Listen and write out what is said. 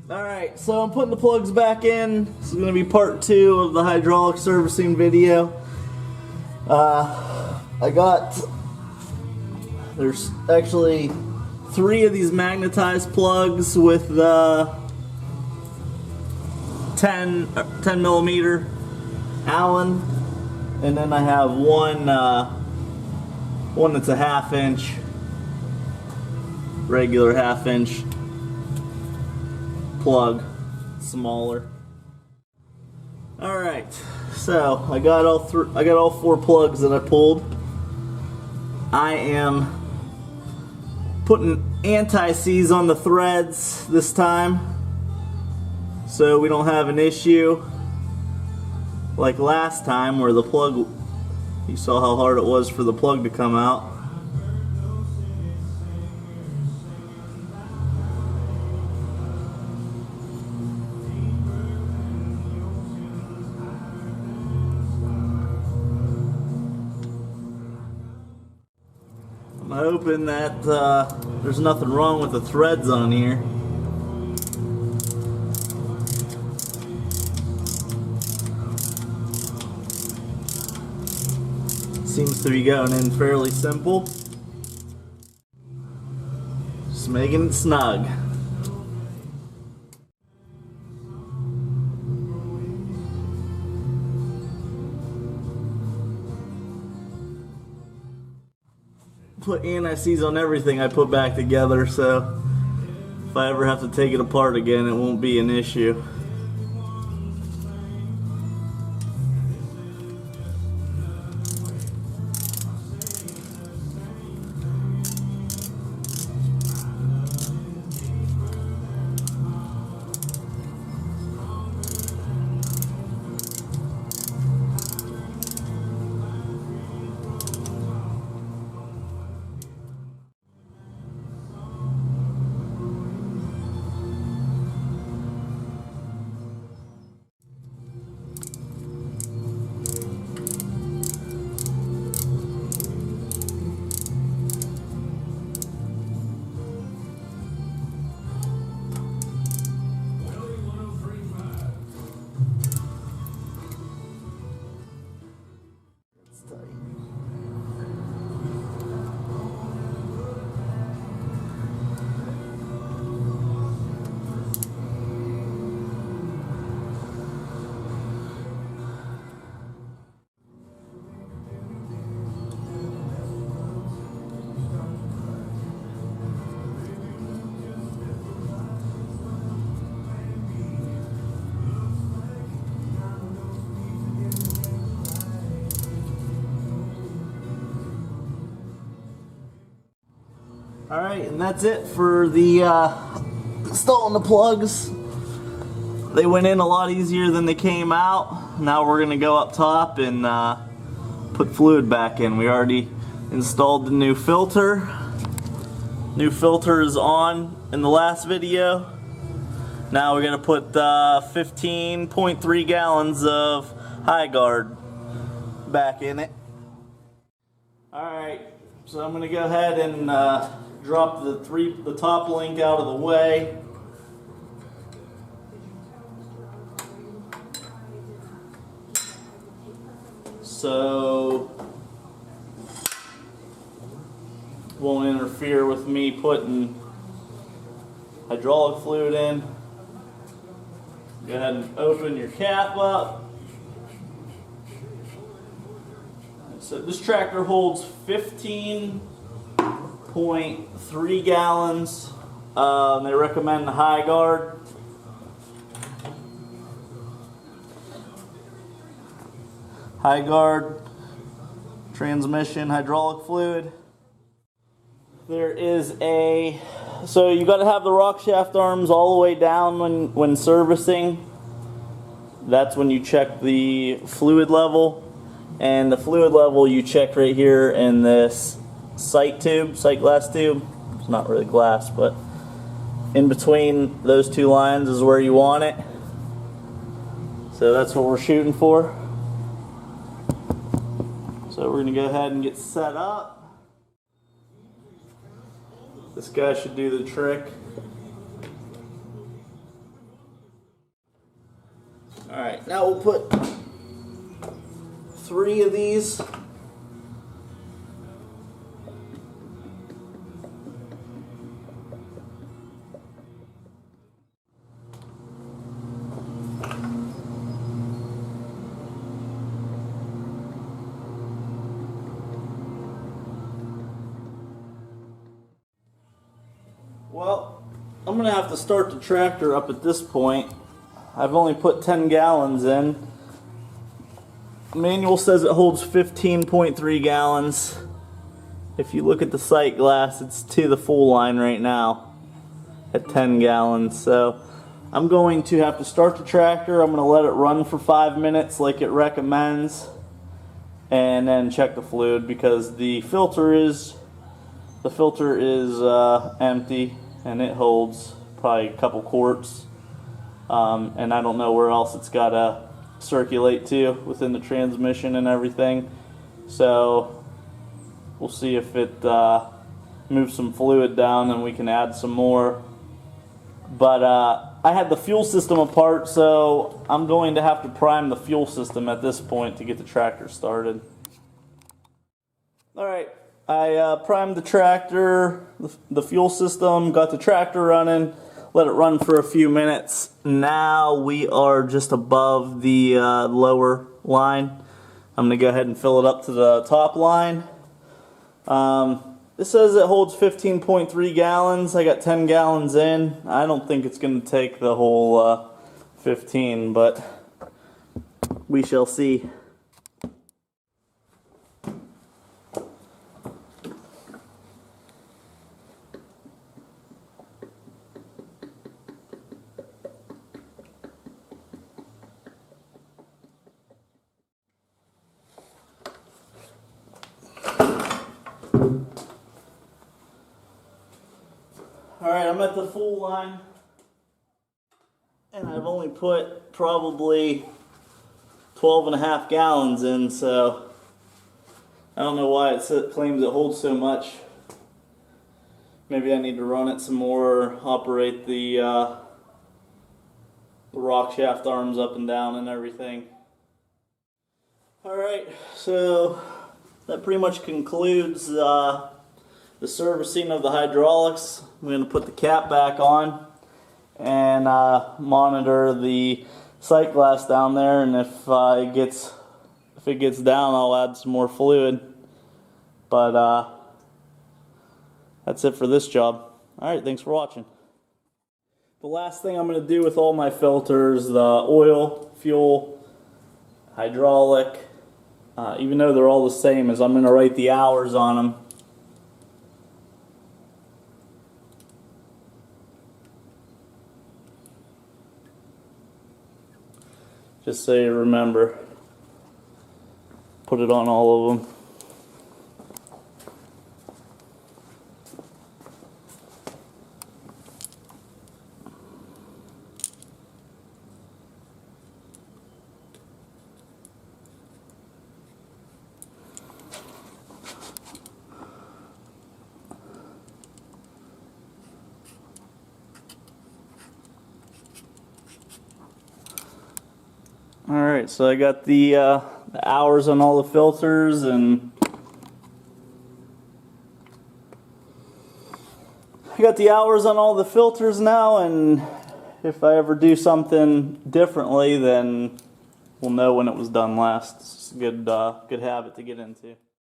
Alright, so I'm putting the plugs back in. This is going to be part 2 of the hydraulic servicing video. There's actually 3 of these magnetized plugs with the 10 millimeter Allen, and then I have one that's a 1/2 inch, regular 1/2 inch plug, smaller. All right, so I got all 4 plugs that I pulled. I am putting anti-seize on the threads this time, so we don't have an issue like last time where the plug, you saw how hard it was for the plug to come out. I'm hoping that there's nothing wrong with the threads on here. Seems to be going in fairly simple. Just making it snug. Put anti-seize on everything I put back together, so if I ever have to take it apart again, it won't be an issue. Alright, and that's it for the installing the plugs. They went in a lot easier than they came out. Now we're going to go up top and put fluid back in. We already installed the new filter. New filter is on in the last video. Now we're going to put 15.3 gallons of high guard back in it. Alright, so I'm going to go ahead and drop the top link out of the way. So won't interfere with me putting hydraulic fluid in. Go ahead and open your cap up. So this tractor holds 15.3 gallons. They recommend the high guard. High guard transmission hydraulic fluid. There is so you got to have the rock shaft arms all the way down when servicing. That's when you check the fluid level. And the fluid level you check right here in this sight glass tube. It's not really glass, but in between those two lines is where you want it. So that's what we're shooting for. So we're going to go ahead and get set up. This guy should do the trick. Alright, now we'll put 3 of these. Well, I'm going to have to start the tractor up at this point. I've only put 10 gallons in. The manual says it holds 15.3 gallons. If you look at the sight glass, it's to the full line right now at 10 gallons. So I'm going to have to start the tractor. I'm going to let it run for 5 minutes like it recommends, and then check the fluid, because the filter is empty and it holds probably a couple quarts, and I don't know where else it's got to circulate to within the transmission and everything. So we'll see if it moves some fluid down and we can add some more. But I had the fuel system apart, so I'm going to have to prime the fuel system at this point to get the tractor started. Alright, I primed the tractor, the fuel system, got the tractor running, let it run for a few minutes. Now we are just above the lower line. I'm going to go ahead and fill it up to the top line. This says it holds 15.3 gallons. I got 10 gallons in. I don't think it's going to take the whole 15, but we shall see. Alright, I'm at the full line, and I've only put probably 12.5 gallons in, so I don't know why it claims it holds so much. Maybe I need to run it some more, operate the rock shaft arms up and down and everything. Alright, so that pretty much concludes the servicing of the hydraulics. I'm going to put the cap back on and monitor the sight glass down there, and if it gets down, I'll add some more fluid. But that's it for this job. Alright, thanks for watching. The last thing I'm going to do with all my filters, the oil, fuel, hydraulic, even though they're all the same, is I'm going to write the hours on them. Just so you remember, put it on all of them. Alright, so I got the hours on all the filters, and I got the hours on all the filters now, and if I ever do something differently, then we'll know when it was done last. It's a good habit to get into.